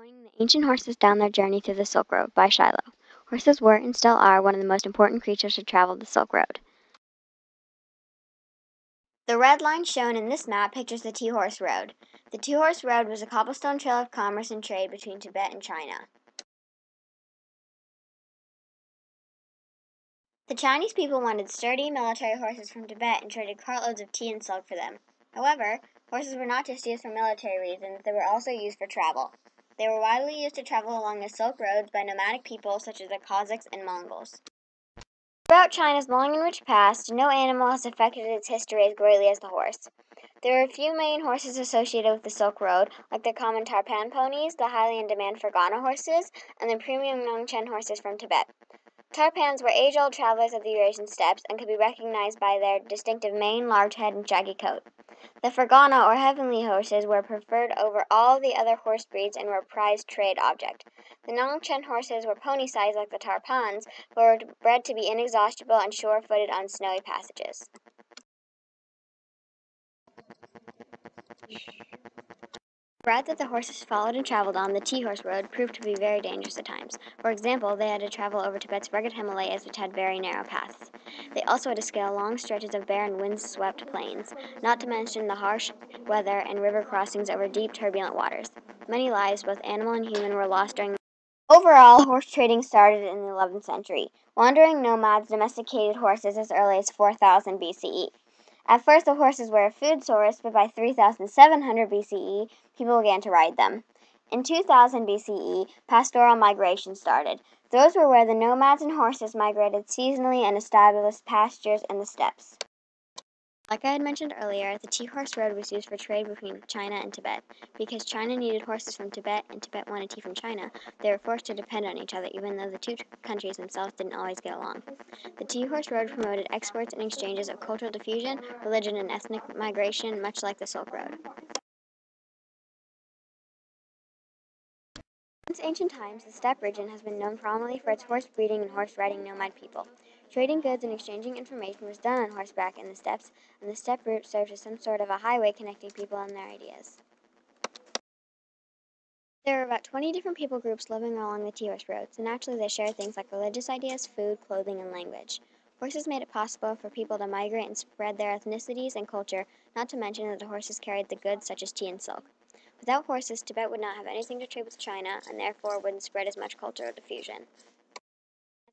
following the ancient horses down their journey through the Silk Road by Shiloh. Horses were and still are one of the most important creatures to travel the Silk Road. The red line shown in this map pictures the Two-Horse Road. The Two-Horse Road was a cobblestone trail of commerce and trade between Tibet and China. The Chinese people wanted sturdy military horses from Tibet and traded cartloads of tea and silk for them. However, horses were not just used for military reasons, they were also used for travel. They were widely used to travel along the Silk Roads by nomadic people such as the Kazakhs and Mongols. Throughout China's long and rich past, no animal has affected its history as greatly as the horse. There are a few main horses associated with the Silk Road, like the common Tarpan ponies, the highly in-demand Fergana horses, and the premium Nongchen horses from Tibet. Tarpans were age-old travelers of the Eurasian steppes and could be recognized by their distinctive mane, large head, and shaggy coat. The Fergana, or heavenly horses, were preferred over all the other horse breeds and were a prized trade object. The Nongchen horses were pony-sized like the Tarpans, but were bred to be inexhaustible and sure-footed on snowy passages. The route that the horses followed and traveled on, the Tea-Horse Road, proved to be very dangerous at times. For example, they had to travel over Tibet's rugged Himalayas, which had very narrow paths. They also had to scale long stretches of barren, wind-swept plains, not to mention the harsh weather and river crossings over deep, turbulent waters. Many lives, both animal and human, were lost during Overall, horse trading started in the 11th century. Wandering nomads domesticated horses as early as 4000 BCE. At first, the horses were a food source, but by 3700 BCE, people began to ride them. In 2000 BCE, pastoral migration started. Those were where the nomads and horses migrated seasonally and established pastures in the steppes. Like I had mentioned earlier, the Tea-Horse Road was used for trade between China and Tibet. Because China needed horses from Tibet and Tibet wanted tea from China, they were forced to depend on each other, even though the two countries themselves didn't always get along. The Tea-Horse Road promoted exports and exchanges of cultural diffusion, religion, and ethnic migration, much like the Silk Road. Since ancient times, the steppe region has been known prominently for its horse breeding and horse-riding nomad people. Trading goods and exchanging information was done on horseback in the steppes, and the steppe route served as some sort of a highway connecting people and their ideas. There are about 20 different people groups living along the Tea-Horse Road, so naturally they share things like religious ideas, food, clothing, and language. Horses made it possible for people to migrate and spread their ethnicities and culture, not to mention that the horses carried the goods such as tea and silk. Without horses, Tibet would not have anything to trade with China, and therefore wouldn't spread as much cultural diffusion.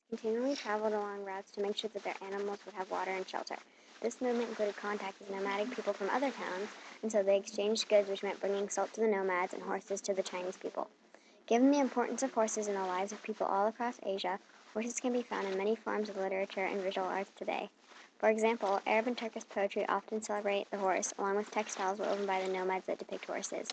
Continually traveled along routes to make sure that their animals would have water and shelter. This movement included contact with nomadic people from other towns, and so they exchanged goods, which meant bringing salt to the nomads and horses to the Chinese people. Given the importance of horses in the lives of people all across Asia, horses can be found in many forms of literature and visual arts today. For example, Arab and Turkish poetry often celebrate the horse, along with textiles woven by the nomads that depict horses.